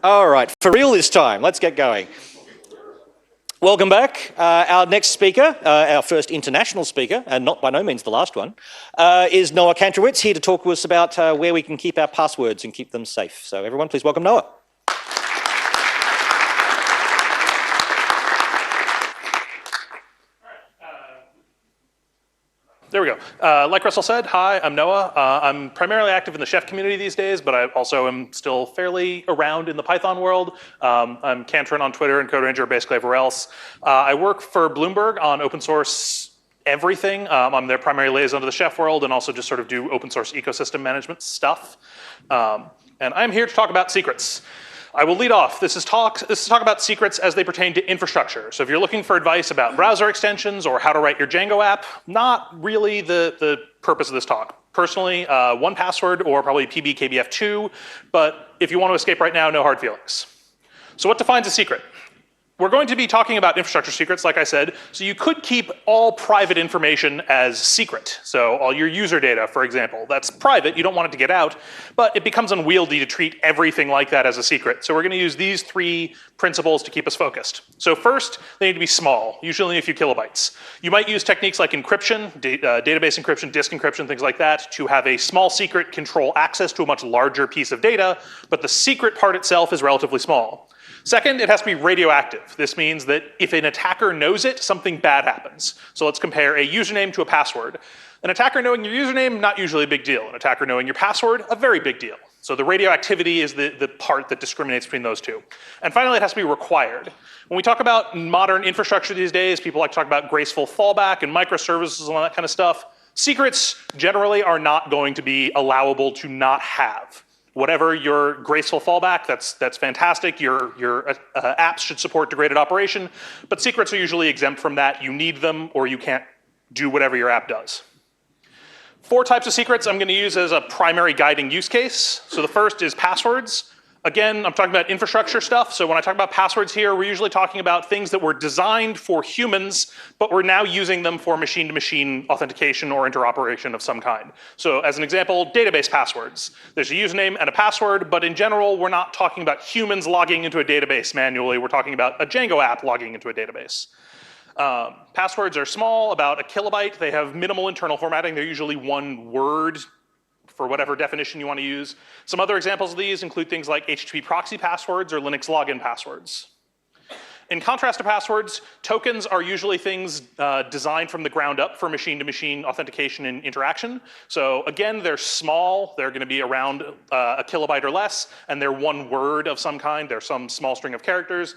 All right, for real this time, let's get going. Welcome back. Our next speaker, our first international speaker, and not by no means the last one, is Noah Kantrowitz, here to talk to us about where we can keep our passwords and keep them safe. So everyone, please welcome Noah. There we go. Like Russell said, hi, I'm Noah. I'm primarily active in the Chef community these days, but I also am still fairly around in the Python world. I'm Kantrowitz on Twitter and CodeRanger, basically everywhere else. I work for Bloomberg on open source everything. I'm their primary liaison to the Chef world and also just sort of do open source ecosystem management stuff. And I'm here to talk about secrets. I will lead off. This is talk about secrets as they pertain to infrastructure. So if you're looking for advice about browser extensions or how to write your Django app, not really the purpose of this talk. Personally, 1Password or probably PBKBF2, but if you want to escape right now, no hard feelings. So what defines a secret? We're going to be talking about infrastructure secrets, like I said, so you could keep all private information as secret. So all your user data, for example, that's private, you don't want it to get out, but it becomes unwieldy to treat everything like that as a secret. So we're gonna use these three principles to keep us focused. So first, they need to be small, usually a few kilobytes. You might use techniques like encryption, database encryption, disk encryption, things like that, to have a small secret control access to a much larger piece of data, but the secret part itself is relatively small. Second, it has to be radioactive. This means that if an attacker knows it, something bad happens. So let's compare a username to a password. An attacker knowing your username, not usually a big deal. An attacker knowing your password, a very big deal. So the radioactivity is the part that discriminates between those two. And finally, it has to be required. When we talk about modern infrastructure these days, people like to talk about graceful fallback and microservices and all that kind of stuff. Secrets generally are not going to be allowable to not have. Whatever your graceful fallback, that's fantastic. Your apps should support degraded operation, but secrets are usually exempt from that. You need them or you can't do whatever your app does. 4 types of secrets I'm gonna use as a primary guiding use case. So the first is passwords. Again, I'm talking about infrastructure stuff. So when I talk about passwords here, we're usually talking about things that were designed for humans, but we're now using them for machine-to-machine authentication or interoperation of some kind. So as an example, database passwords. There's a username and a password, but in general, we're not talking about humans logging into a database manually. We're talking about a Django app logging into a database. Passwords are small, about a kilobyte. They have minimal internal formatting. They're usually one word for whatever definition you want to use. Some other examples of these include things like HTTP proxy passwords or Linux login passwords. In contrast to passwords, tokens are usually things designed from the ground up for machine-to-machine authentication and interaction. So again, they're small. They're going to be around a kilobyte or less, and they're one word of some kind. They're some small string of characters.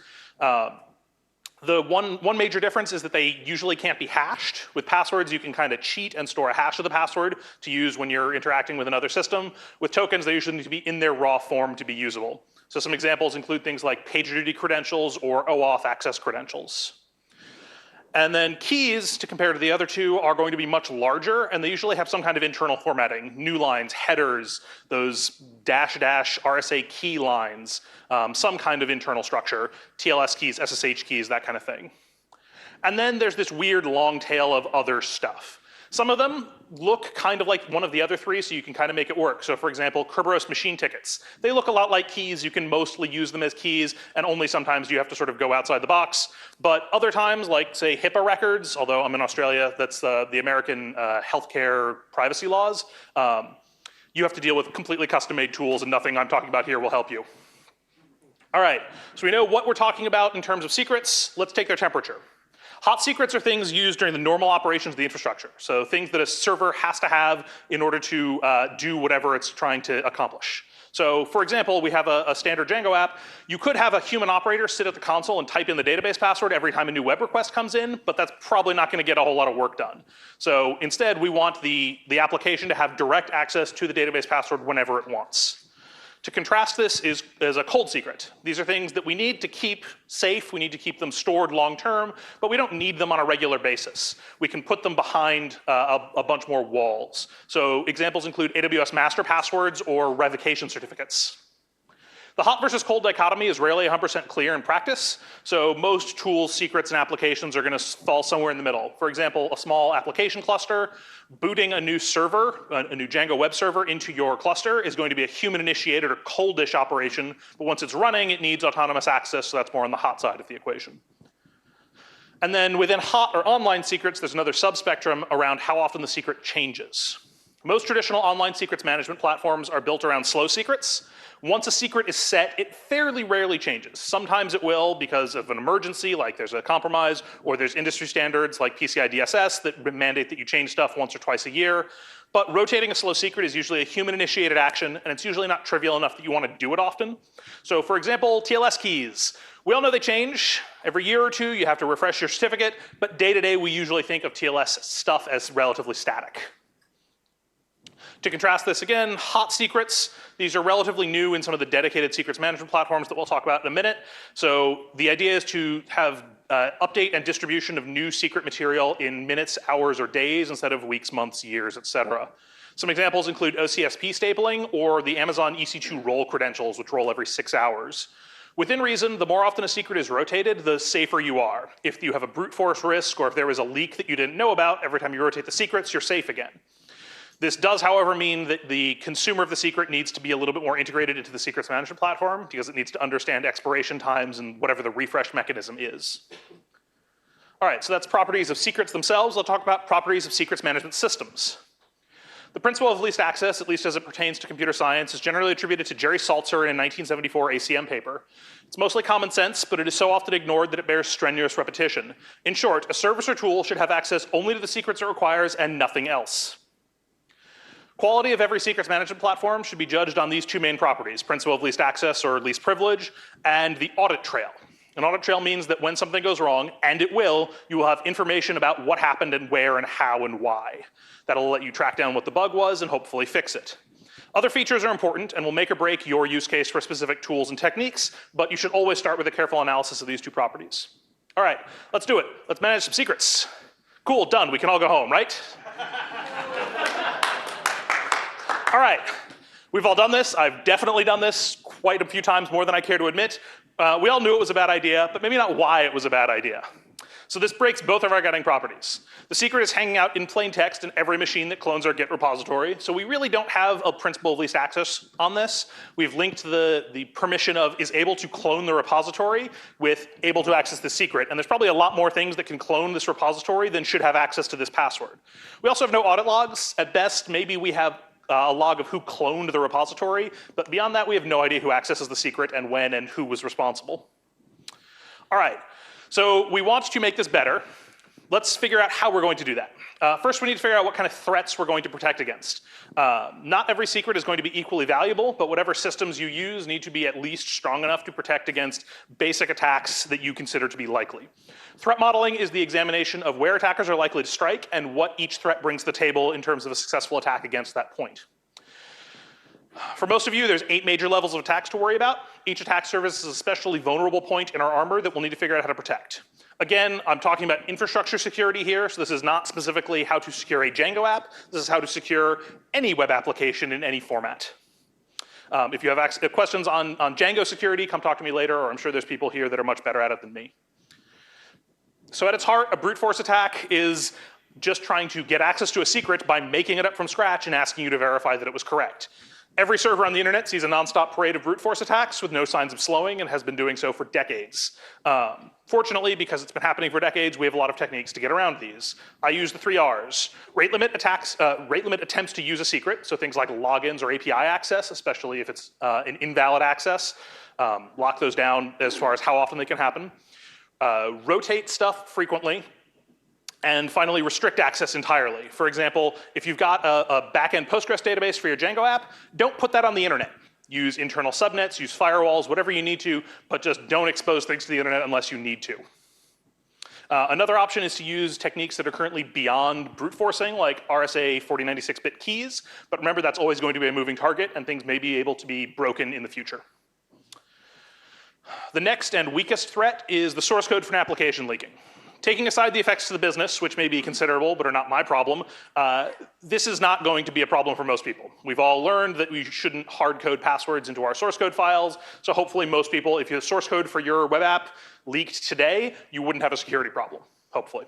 The one major difference is that they usually can't be hashed. With passwords, you can kind of cheat and store a hash of the password to use when you're interacting with another system. With tokens, they usually need to be in their raw form to be usable. So some examples include things like PagerDuty credentials or OAuth access credentials. And then keys, to compare to the other two, are going to be much larger, and they usually have some kind of internal formatting, new lines, headers, those -- RSA key lines, some kind of internal structure, TLS keys, SSH keys, that kind of thing. And then there's this weird long tail of other stuff. Some of them look kind of like one of the other three, so you can kind of make it work. So for example, Kerberos machine tickets. They look a lot like keys. You can mostly use them as keys, and only sometimes you have to sort of go outside the box. But other times, like say HIPAA records, although I'm in Australia, that's the American healthcare privacy laws, you have to deal with completely custom-made tools, and nothing I'm talking about here will help you. All right, so we know what we're talking about in terms of secrets. Let's take their temperature. Hot secrets are things used during the normal operations of the infrastructure. So things that a server has to have in order to do whatever it's trying to accomplish. So for example, we have a standard Django app. You could have a human operator sit at the console and type in the database password every time a new web request comes in, but that's probably not gonna get a whole lot of work done. So instead, we want the application to have direct access to the database password whenever it wants. To contrast this is a cold secret. These are things that we need to keep safe, we need to keep them stored long term, but we don't need them on a regular basis. We can put them behind a bunch more walls. So examples include AWS master passwords or revocation certificates. The hot versus cold dichotomy is rarely 100% clear in practice, so most tools, secrets, and applications are going to fall somewhere in the middle. For example, a small application cluster, booting a new server, a new Django web server into your cluster is going to be a human-initiated or coldish operation, but once it's running, it needs autonomous access, so that's more on the hot side of the equation. And then within hot or online secrets, there's another subspectrum around how often the secret changes. Most traditional online secrets management platforms are built around slow secrets. Once a secret is set, it fairly rarely changes. Sometimes it will because of an emergency, like there's a compromise, or there's industry standards like PCI DSS that mandate that you change stuff once or twice a year. But rotating a slow secret is usually a human-initiated action, and it's usually not trivial enough that you want to do it often. So for example, TLS keys. We all know they change. Every year or two, you have to refresh your certificate, but day-to-day, we usually think of TLS stuff as relatively static. To contrast this again, hot secrets, these are relatively new in some of the dedicated secrets management platforms that we'll talk about in a minute. So the idea is to have update and distribution of new secret material in minutes, hours, or days instead of weeks, months, years, etc. Some examples include OCSP stapling or the Amazon EC2 roll credentials, which roll every 6 hours. Within reason, the more often a secret is rotated, the safer you are. If you have a brute force risk or if there was a leak that you didn't know about, every time you rotate the secrets, you're safe again. This does, however, mean that the consumer of the secret needs to be a little bit more integrated into the secrets management platform because it needs to understand expiration times and whatever the refresh mechanism is. All right, so that's properties of secrets themselves. I'll talk about properties of secrets management systems. The principle of least access, at least as it pertains to computer science, is generally attributed to Jerry Saltzer in a 1974 ACM paper. It's mostly common sense, but it is so often ignored that it bears strenuous repetition. In short, a service or tool should have access only to the secrets it requires and nothing else. Quality of every secrets management platform should be judged on these two main properties, principle of least access or least privilege, and the audit trail. An audit trail means that when something goes wrong, and it will, you will have information about what happened and where and how and why. That'll let you track down what the bug was and hopefully fix it. Other features are important and will make or break your use case for specific tools and techniques, but you should always start with a careful analysis of these two properties. All right, let's do it. Let's manage some secrets. Cool, done. We can all go home, right? All right, we've all done this. I've definitely done this quite a few times, more than I care to admit. We all knew it was a bad idea, but maybe not why it was a bad idea. So this breaks both of our guiding properties. The secret is hanging out in plain text in every machine that clones our Git repository, so we really don't have a principle of least access on this. We've linked the permission of is able to clone the repository with able to access the secret, and there's probably a lot more things that can clone this repository than should have access to this password. We also have no audit logs. At best, maybe we have a log of who cloned the repository, but beyond that, we have no idea who accesses the secret and when and who was responsible. All right, so we want to make this better. Let's figure out how we're going to do that. First, we need to figure out what kind of threats we're going to protect against. Not every secret is going to be equally valuable, but whatever systems you use need to be at least strong enough to protect against basic attacks that you consider to be likely. Threat modeling is the examination of where attackers are likely to strike and what each threat brings to the table in terms of a successful attack against that point. For most of you, there's 8 major levels of attacks to worry about. Each attack surface is a especially vulnerable point in our armor that we'll need to figure out how to protect. Again, I'm talking about infrastructure security here, so this is not specifically how to secure a Django app. This is how to secure any web application in any format. If you have questions on Django security, come talk to me later, or I'm sure there's people here that are much better at it than me. So at its heart, a brute force attack is just trying to get access to a secret by making it up from scratch and asking you to verify that it was correct. Every server on the internet sees a nonstop parade of brute force attacks with no signs of slowing and has been doing so for decades. Fortunately, because it's been happening for decades, we have a lot of techniques to get around these. I use the 3 R's. Rate limit attempts to use a secret, so things like logins or API access, especially if it's an invalid access. Lock those down as far as how often they can happen. Rotate stuff frequently. And finally, restrict access entirely. For example, if you've got a backend Postgres database for your Django app, don't put that on the internet. Use internal subnets, use firewalls, whatever you need to, but just don't expose things to the internet unless you need to. Another option is to use techniques that are currently beyond brute forcing, like RSA 4096-bit keys, but remember that's always going to be a moving target and things may be able to be broken in the future. The next and weakest threat is the source code for an application leaking. Taking aside the effects to the business, which may be considerable but are not my problem, this is not going to be a problem for most people. We've all learned that we shouldn't hard code passwords into our source code files, so hopefully most people, if your source code for your web app leaked today, you wouldn't have a security problem, hopefully.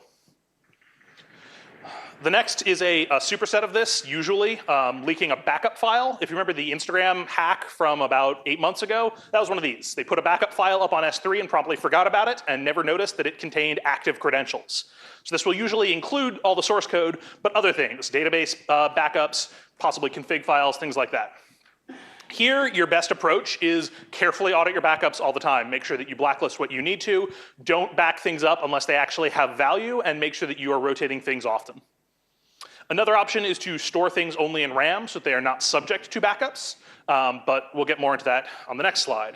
The next is a superset of this, usually leaking a backup file. If you remember the Instagram hack from about 8 months ago, that was one of these. They put a backup file up on S3 and promptly forgot about it and never noticed that it contained active credentials. So this will usually include all the source code, but other things, database backups, possibly config files, things like that. Here, your best approach is carefully audit your backups all the time. Make sure that you blacklist what you need to. Don't back things up unless they actually have value, and make sure that you are rotating things often. Another option is to store things only in RAM so that they are not subject to backups, but we'll get more into that on the next slide.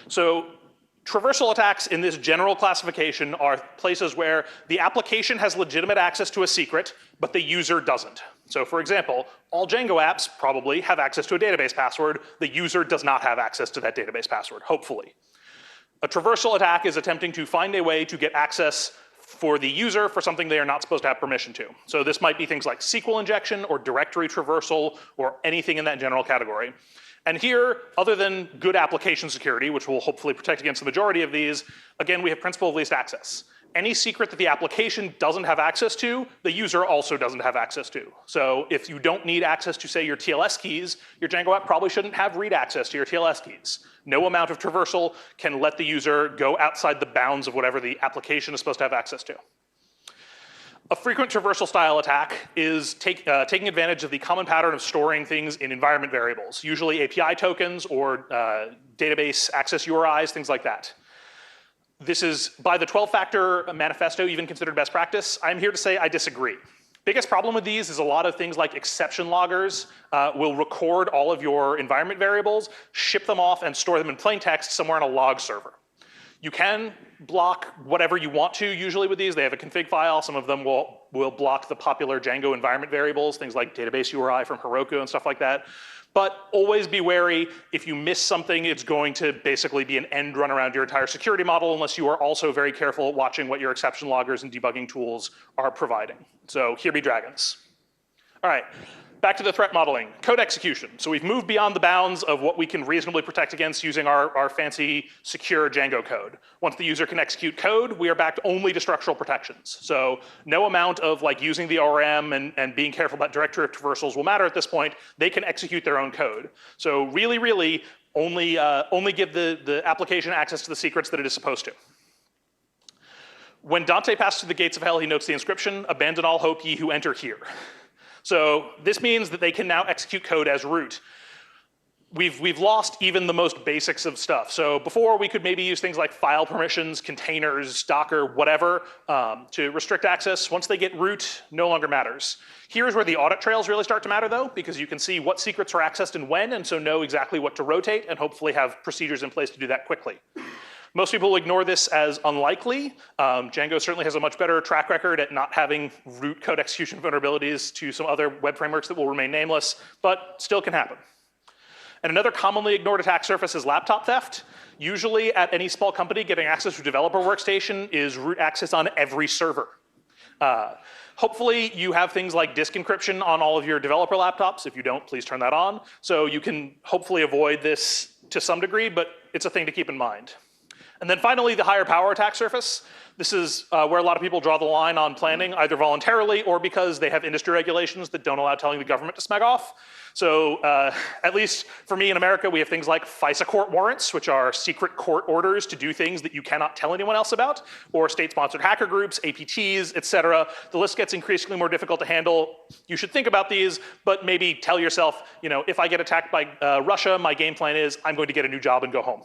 So traversal attacks in this general classification are places where the application has legitimate access to a secret, but the user doesn't. So for example, all Django apps probably have access to a database password. The user does not have access to that database password, hopefully. A traversal attack is attempting to find a way to get access for the user for something they are not supposed to have permission to. So this might be things like SQL injection or directory traversal or anything in that general category. And here, other than good application security, which will hopefully protect against the majority of these, again, we have principle of least access. Any secret that the application doesn't have access to, the user also doesn't have access to. So if you don't need access to, say, your TLS keys, your Django app probably shouldn't have read access to your TLS keys. No amount of traversal can let the user go outside the bounds of whatever the application is supposed to have access to. A frequent traversal style attack is taking advantage of the common pattern of storing things in environment variables, usually API tokens or database access URIs, things like that. This is, by the 12-factor manifesto, even considered best practice. I'm here to say I disagree. Biggest problem with these is a lot of things like exception loggers will record all of your environment variables, ship them off, and store them in plain text somewhere on a log server. You can block whatever you want to usually with these. They have a config file. Some of them will block the popular Django environment variables, things like database URI from Heroku and stuff like that. But always be wary. If you miss something, it's going to basically be an end run around your entire security model unless you are also very careful at watching what your exception loggers and debugging tools are providing. So here be dragons. All right. Back to the threat modeling, code execution. So we've moved beyond the bounds of what we can reasonably protect against using our fancy secure Django code. Once the user can execute code, we are back only to structural protections. So no amount of like using the ORM and being careful about directory traversals will matter at this point. They can execute their own code. So really, only give the application access to the secrets that it is supposed to. When Dante passed through the gates of hell, he notes the inscription, abandon all hope ye who enter here. So this means that they can now execute code as root. We've lost even the most basics of stuff. So before we could maybe use things like file permissions, containers, Docker, whatever, to restrict access. Once they get root, no longer matters. Here's where the audit trails really start to matter though, because you can see what secrets are accessed and when, and so know exactly what to rotate and hopefully have procedures in place to do that quickly. Most people ignore this as unlikely. Django certainly has a much better track record at not having root code execution vulnerabilities to some other web frameworks that will remain nameless, but still can happen. And another commonly ignored attack surface is laptop theft. Usually at any small company, getting access to a developer workstation is root access on every server. Hopefully you have things like disk encryption on all of your developer laptops. If you don't, please turn that on. So you can hopefully avoid this to some degree, but it's a thing to keep in mind. And then finally, the higher power attack surface. This is where a lot of people draw the line on planning, either voluntarily or because they have industry regulations that don't allow telling the government to smeg off. So at least for me in America, we have things like FISA court warrants, which are secret court orders to do things that you cannot tell anyone else about, or state-sponsored hacker groups, APTs, et cetera. The list gets increasingly more difficult to handle. You should think about these, but maybe tell yourself, you know, if I get attacked by Russia, my game plan is I'm going to get a new job and go home.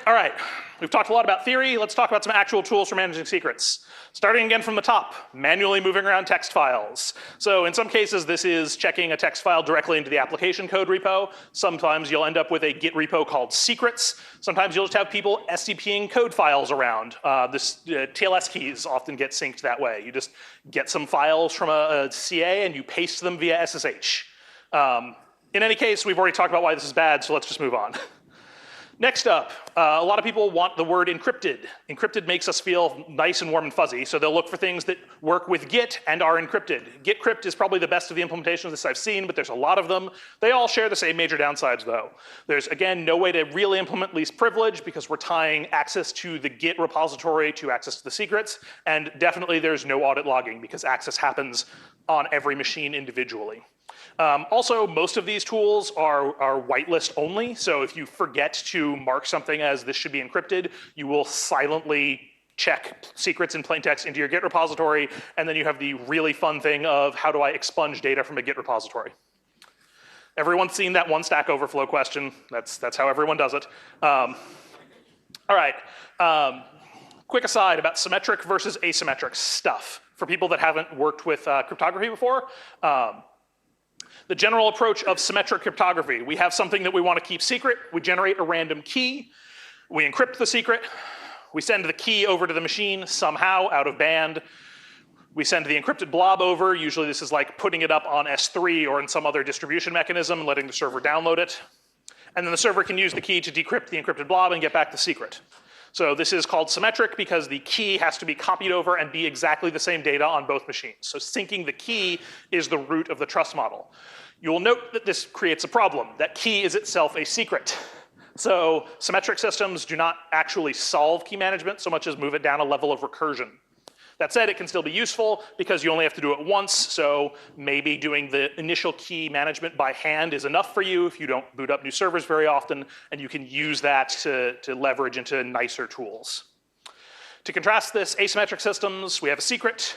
All right, we've talked a lot about theory. Let's talk about some actual tools for managing secrets. Starting again from the top, manually moving around text files. So in some cases, this is checking a text file directly into the application code repo. Sometimes you'll end up with a Git repo called secrets. Sometimes you'll just have people SCPing code files around. TLS keys often get synced that way. You just get some files from a CA and you paste them via SSH. In any case, we've already talked about why this is bad, so let's just move on. Next up, a lot of people want the word encrypted. Encrypted makes us feel nice and warm and fuzzy, so they'll look for things that work with Git and are encrypted. Git-crypt is probably the best of the implementations of this I've seen, but there's a lot of them. They all share the same major downsides though. There's, again, no way to really implement least privilege because we're tying access to the Git repository to access to the secrets, and definitely there's no audit logging because access happens on every machine individually. Also, most of these tools are whitelist only, so if you forget to mark something as this should be encrypted, you will silently check secrets in plain text into your Git repository, and then you have the really fun thing of how do I expunge data from a Git repository. Everyone's seen that one Stack Overflow question. That's how everyone does it. All right. Quick aside about symmetric versus asymmetric stuff for people that haven't worked with cryptography before. The general approach of symmetric cryptography, we have something that we want to keep secret, we generate a random key, we encrypt the secret, we send the key over to the machine somehow out of band, we send the encrypted blob over, usually this is like putting it up on S3 or in some other distribution mechanism and letting the server download it, and then the server can use the key to decrypt the encrypted blob and get back the secret. So this is called symmetric because the key has to be copied over and be exactly the same data on both machines. So syncing the key is the root of the trust model. You will note that this creates a problem. That key is itself a secret. So symmetric systems do not actually solve key management so much as move it down a level of recursion. That said, it can still be useful because you only have to do it once, so maybe doing the initial key management by hand is enough for you if you don't boot up new servers very often, and you can use that to leverage into nicer tools. To contrast this, asymmetric systems, we have a secret.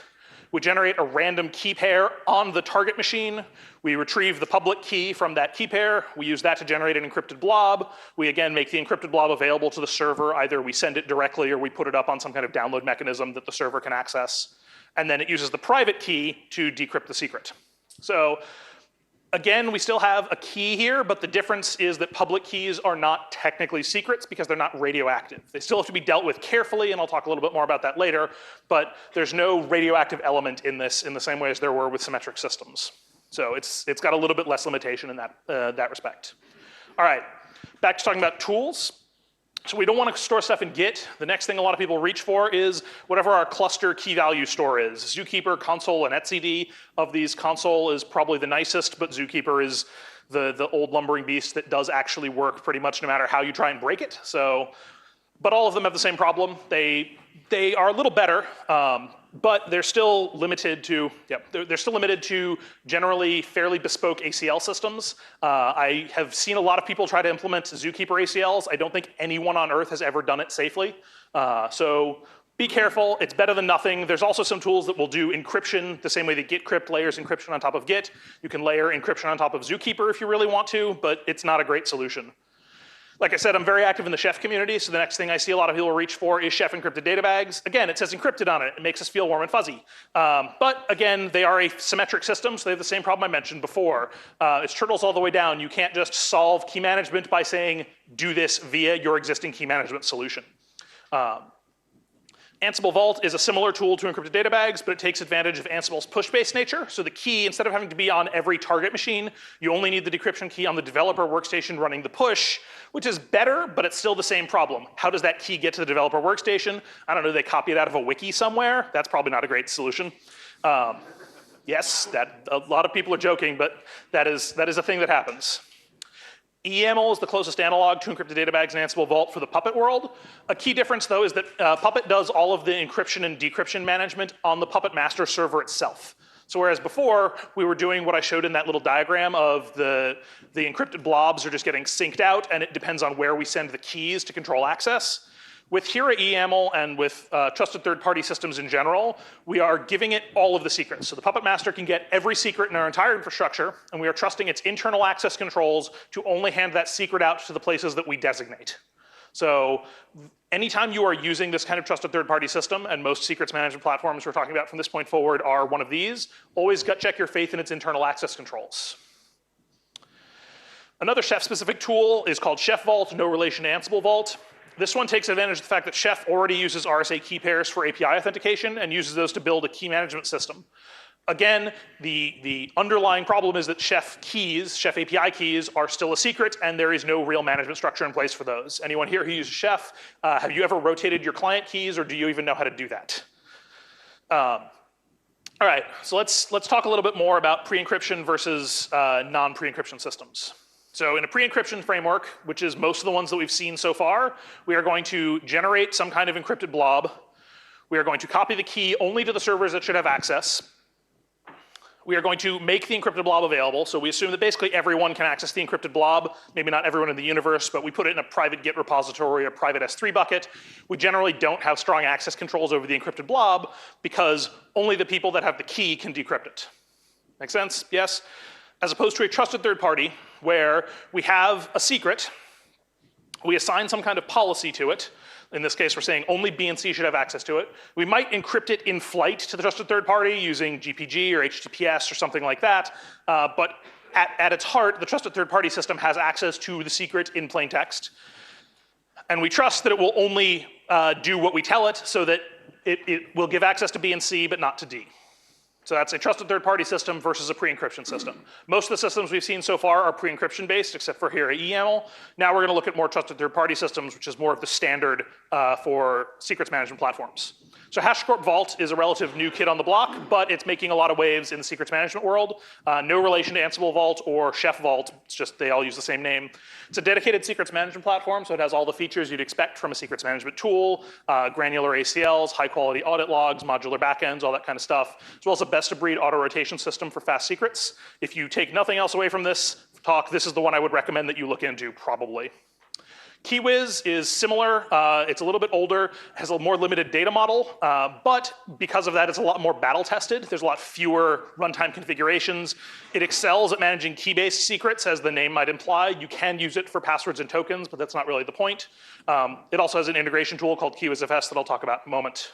We generate a random key pair on the target machine. We retrieve the public key from that key pair. We use that to generate an encrypted blob. We again make the encrypted blob available to the server. Either we send it directly or we put it up on some kind of download mechanism that the server can access. And then it uses the private key to decrypt the secret. So again, we still have a key here, but the difference is that public keys are not technically secrets because they're not radioactive. They still have to be dealt with carefully, and I'll talk a little bit more about that later, but there's no radioactive element in this in the same way as there were with symmetric systems. So it's got a little bit less limitation in that respect. All right, back to talking about tools. So we don't want to store stuff in Git. The next thing a lot of people reach for is whatever our cluster key value store is. Zookeeper, Consul, and etcd. Of these, Consul is probably the nicest, but Zookeeper is the old lumbering beast that does actually work pretty much no matter how you try and break it. So, but all of them have the same problem. They are a little better, but they're still limited to, they're still limited to generally fairly bespoke ACL systems. I have seen a lot of people try to implement Zookeeper ACLs. I don't think anyone on earth has ever done it safely. So be careful, it's better than nothing. There's also some tools that will do encryption the same way that git-crypt layers encryption on top of Git. You can layer encryption on top of Zookeeper if you really want to, but it's not a great solution. Like I said, I'm very active in the Chef community, so the next thing I see a lot of people reach for is Chef encrypted data bags. Again, it says encrypted on it. It makes us feel warm and fuzzy. But again, they are a symmetric system, so they have the same problem I mentioned before. It's turtles all the way down. You can't just solve key management by saying, do this via your existing key management solution. Ansible Vault is a similar tool to encrypted data bags, but it takes advantage of Ansible's push-based nature. So the key, instead of having to be on every target machine, you only need the decryption key on the developer workstation running the push, which is better, but it's still the same problem. How does that key get to the developer workstation? I don't know, they copy it out of a wiki somewhere? That's probably not a great solution. Yes, a lot of people are joking, but that is a thing that happens. EML is the closest analog to encrypted data bags in Ansible Vault for the Puppet world. A key difference, though, is that Puppet does all of the encryption and decryption management on the Puppet master server itself. So whereas before, we were doing what I showed in that little diagram of the encrypted blobs are just getting synced out, and it depends on where we send the keys to control access. With Hira EML and with trusted third-party systems in general, we are giving it all of the secrets. So the Puppet Master can get every secret in our entire infrastructure, and we are trusting its internal access controls to only hand that secret out to the places that we designate. So anytime you are using this kind of trusted third-party system, and most secrets management platforms we're talking about from this point forward are one of these, always gut check your faith in its internal access controls. Another Chef-specific tool is called Chef Vault, no relation to Ansible Vault. This one takes advantage of the fact that Chef already uses RSA key pairs for API authentication and uses those to build a key management system. Again, the underlying problem is that Chef API keys are still a secret, and there is no real management structure in place for those. Anyone here who uses Chef, have you ever rotated your client keys, or do you even know how to do that? All right, so let's talk a little bit more about pre-encryption versus non-pre-encryption systems. So in a pre-encryption framework, which is most of the ones that we've seen so far, we are going to generate some kind of encrypted blob. We are going to copy the key only to the servers that should have access. We are going to make the encrypted blob available. So we assume that basically everyone can access the encrypted blob. Maybe not everyone in the universe, but we put it in a private Git repository, a private S3 bucket. We generally don't have strong access controls over the encrypted blob because only the people that have the key can decrypt it. Make sense? Yes? As opposed to a trusted third party where we have a secret, we assign some kind of policy to it. In this case, we're saying only B and C should have access to it. We might encrypt it in flight to the trusted third party using GPG or HTTPS or something like that. But at its heart, the trusted third party system has access to the secret in plain text. And we trust that it will only do what we tell it so that it will give access to B and C, but not to D. So that's a trusted third-party system versus a pre-encryption system. Most of the systems we've seen so far are pre-encryption based, except for here at EML. Now we're going to look at more trusted third-party systems, which is more of the standard for secrets management platforms. So Hashicorp Vault is a relative new kid on the block, but it's making a lot of waves in the secrets management world. No relation to Ansible Vault or Chef Vault. It's just they all use the same name. It's a dedicated secrets management platform, so it has all the features you'd expect from a secrets management tool, granular ACLs, high-quality audit logs, modular backends, all that kind of stuff, as well as a best-of-breed auto-rotation system for fast secrets. If you take nothing else away from this talk, this is the one I would recommend that you look into, probably. KeyWiz is similar. It's a little bit older, has a more limited data model, but because of that, it's a lot more battle tested. There's a lot fewer runtime configurations. It excels at managing key-based secrets, as the name might imply. You can use it for passwords and tokens, but that's not really the point. It also has an integration tool called KeyWizFS that I'll talk about in a moment.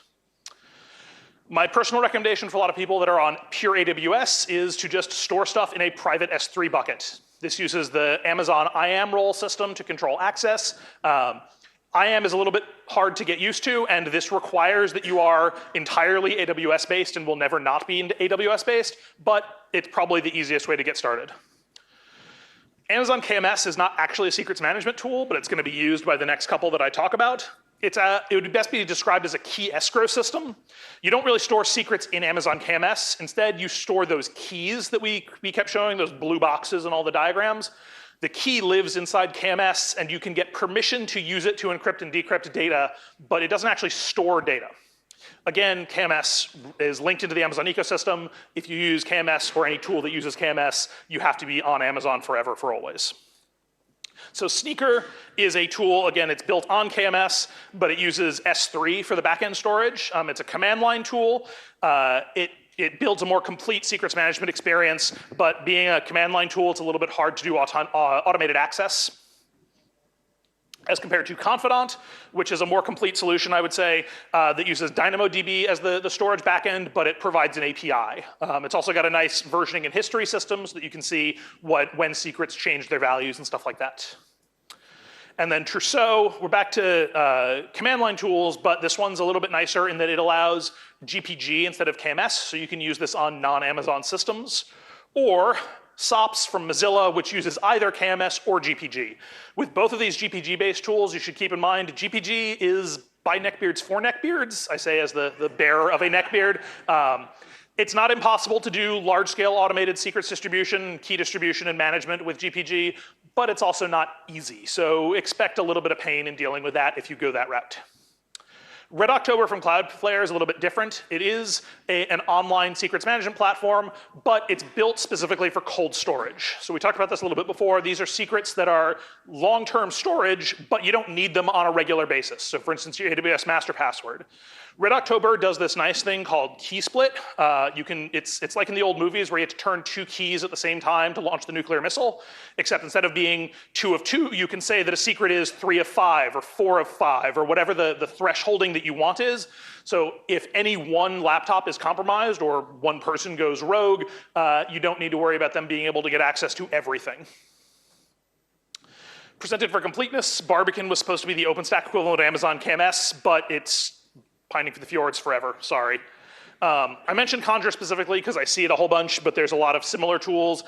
My personal recommendation for a lot of people that are on pure AWS is to just store stuff in a private S3 bucket. This uses the Amazon IAM role system to control access. IAM is a little bit hard to get used to, and this requires that you are entirely AWS-based and will never not be AWS-based, but it's probably the easiest way to get started. Amazon KMS is not actually a secrets management tool, but it's going to be used by the next couple that I talk about. It would best be described as a key escrow system. You don't really store secrets in Amazon KMS. Instead, you store those keys that we kept showing, those blue boxes and all the diagrams. The key lives inside KMS, and you can get permission to use it to encrypt and decrypt data, but it doesn't actually store data. Again, KMS is linked into the Amazon ecosystem. If you use KMS or any tool that uses KMS, you have to be on Amazon forever, for always. So Sneaker is a tool, again, it's built on KMS, but it uses S3 for the backend storage. It's a command line tool. It builds a more complete secrets management experience, but being a command line tool, it's a little bit hard to do automated access. As compared to Confidant, which is a more complete solution, I would say, that uses DynamoDB as the storage backend, but it provides an API. It's also got a nice versioning and history system so that you can see when secrets change their values and stuff like that. And then Trousseau, we're back to command line tools, but this one's a little bit nicer in that it allows GPG instead of KMS, so you can use this on non-Amazon systems, or Sops from Mozilla, which uses either KMS or GPG. With both of these GPG-based tools, you should keep in mind GPG is by neckbeards for neckbeards. I say as the bearer of a neckbeard. It's not impossible to do large-scale automated secrets distribution, key distribution, and management with GPG, but it's also not easy. So expect a little bit of pain in dealing with that if you go that route. Red October from Cloudflare is a little bit different. It is an online secrets management platform, but it's built specifically for cold storage. So we talked about this a little bit before. These are secrets that are long-term storage, but you don't need them on a regular basis. So for instance, your AWS master password. Red October does this nice thing called key split. It's like in the old movies where you have to turn two keys at the same time to launch the nuclear missile, except instead of being 2 of 2, you can say that a secret is 3 of 5 or 4 of 5 or whatever the thresholding that you want is. So if any one laptop is compromised or one person goes rogue, you don't need to worry about them being able to get access to everything. Presented for completeness, Barbican was supposed to be the OpenStack equivalent of Amazon KMS, but it's pining for the fjords forever, sorry. I mentioned Conjure specifically because I see it a whole bunch, but there's a lot of similar tools.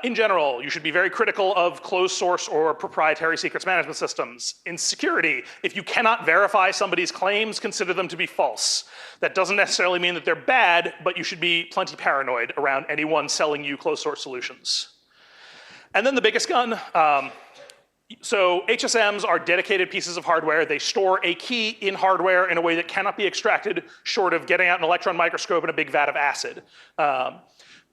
In general, you should be very critical of closed source or proprietary secrets management systems. In security, if you cannot verify somebody's claims, consider them to be false. That doesn't necessarily mean that they're bad, but you should be plenty paranoid around anyone selling you closed source solutions. And then the biggest gun, so HSMs are dedicated pieces of hardware. They store a key in hardware in a way that cannot be extracted short of getting out an electron microscope and a big vat of acid.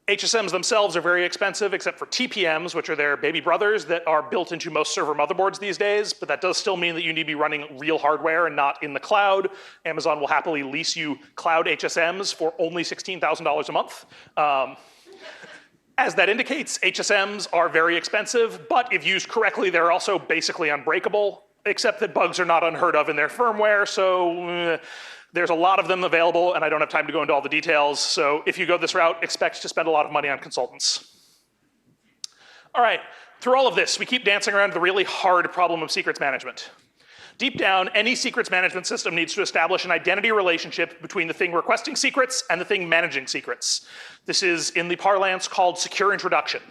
HSMs themselves are very expensive, except for TPMs, which are their baby brothers that are built into most server motherboards these days, but that does still mean that you need to be running real hardware and not in the cloud. Amazon will happily lease you cloud HSMs for only $16,000 a month. As that indicates, HSMs are very expensive, but if used correctly, they're also basically unbreakable, except that bugs are not unheard of in their firmware, so there's a lot of them available, and I don't have time to go into all the details, so if you go this route, expect to spend a lot of money on consultants. All right, through all of this, we keep dancing around the really hard problem of secrets management. Deep down, any secrets management system needs to establish an identity relationship between the thing requesting secrets and the thing managing secrets. This is, in the parlance, called secure introduction.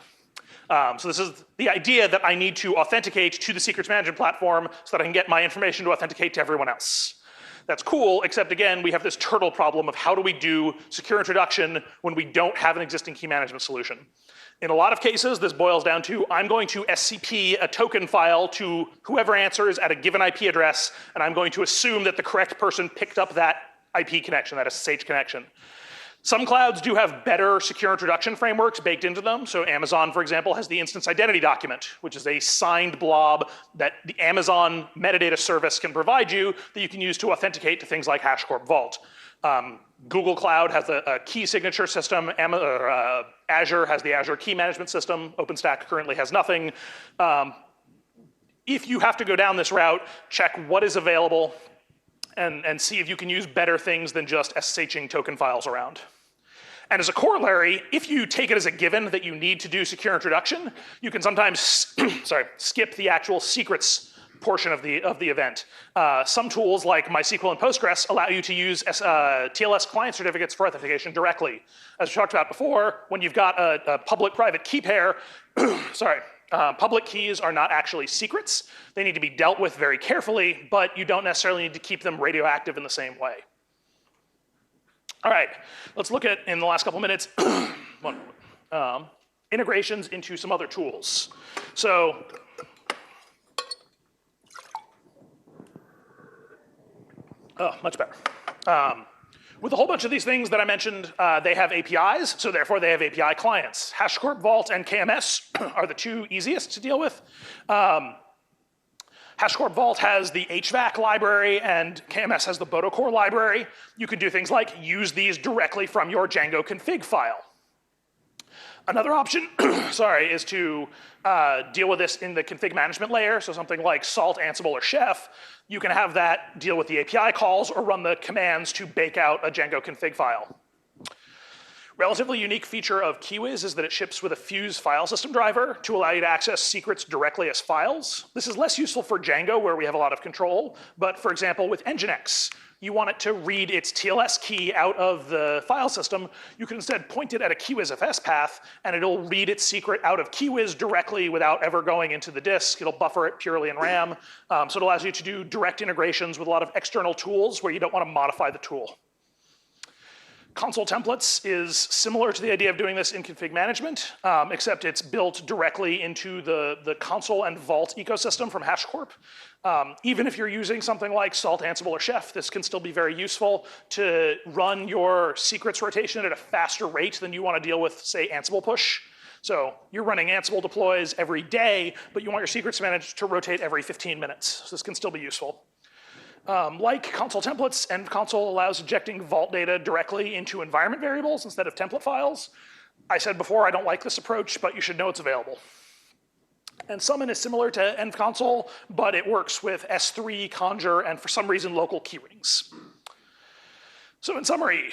So this is the idea that I need to authenticate to the secrets management platform so that I can get my information to authenticate to everyone else. That's cool, except again, we have this turtle problem of how do we do secure introduction when we don't have an existing key management solution. In a lot of cases, this boils down to, I'm going to SCP a token file to whoever answers at a given IP address, and I'm going to assume that the correct person picked up that IP connection, that SSH connection. Some clouds do have better secure introduction frameworks baked into them. So Amazon, for example, has the instance identity document, which is a signed blob that the Amazon metadata service can provide you that you can use to authenticate to things like Hashicorp Vault. Google Cloud has a key signature system. Azure has the Azure Key Management System. OpenStack currently has nothing. If you have to go down this route, check what is available and see if you can use better things than just SSHing token files around. And as a corollary, if you take it as a given that you need to do secure introduction, you can sometimes skip the actual secrets portion of the event. Some tools like MySQL and Postgres allow you to use TLS client certificates for authentication directly. As we talked about before, when you've got a public-private key pair, public keys are not actually secrets. They need to be dealt with very carefully, but you don't necessarily need to keep them radioactive in the same way. All right, let's look at, in the last couple minutes, integrations into some other tools. So, much better. With a whole bunch of these things that I mentioned, they have APIs, so therefore they have API clients. Hashicorp Vault and KMS are the two easiest to deal with. Hashicorp Vault has the HVAC library and KMS has the Botocore library. You can do things like use these directly from your Django config file. Another option, is to deal with this in the config management layer, so something like Salt, Ansible, or Chef. You can have that deal with the API calls or run the commands to bake out a Django config file. Relatively unique feature of Kiwiz is that it ships with a Fuse file system driver to allow you to access secrets directly as files. This is less useful for Django, where we have a lot of control, but for example, with Nginx, you want it to read its TLS key out of the file system, you can instead point it at a KeywizFS path, and it'll read its secret out of Kiwiz directly without ever going into the disk. It'll buffer it purely in RAM, so it allows you to do direct integrations with a lot of external tools where you don't want to modify the tool. Consul Templates is similar to the idea of doing this in config management, except it's built directly into the Consul and Vault ecosystem from HashiCorp. Even if you're using something like Salt, Ansible, or Chef, this can still be very useful to run your secrets rotation at a faster rate than you want to deal with, say, Ansible push. So you're running Ansible deploys every day, but you want your secrets managed to rotate every 15 minutes. So this can still be useful. Like Consul Templates, Consul allows injecting Vault data directly into environment variables instead of template files. I said before I don't like this approach, but you should know it's available. And Summon is similar to Consul, but it works with S3, Conjure, and for some reason local key rings. So in summary,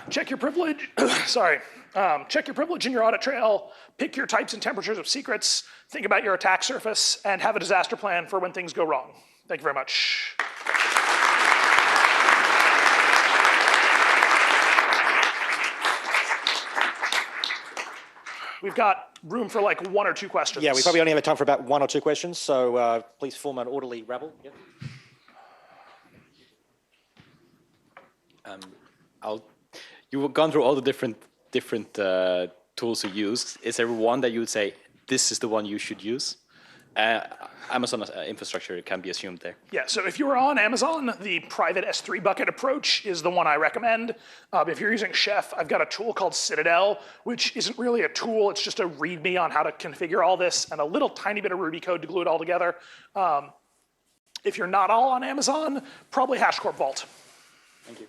check your privilege. Check your privilege in your audit trail. Pick your types and temperatures of secrets. Think about your attack surface, and have a disaster plan for when things go wrong. Thank you very much. We've got room for like 1 or 2 questions. Yeah, we probably only have time for about 1 or 2 questions, so please form an orderly rabble. Yep. You've gone through all the different tools you used. Is there one that you would say, this is the one you should use? Amazon infrastructure can be assumed there. Yeah, so if you're on Amazon, the private S3 bucket approach is the one I recommend. If you're using Chef, I've got a tool called Citadel, which isn't really a tool, it's just a README on how to configure all this and a little tiny bit of Ruby code to glue it all together. If you're not all on Amazon, probably Hashicorp Vault. Thank you.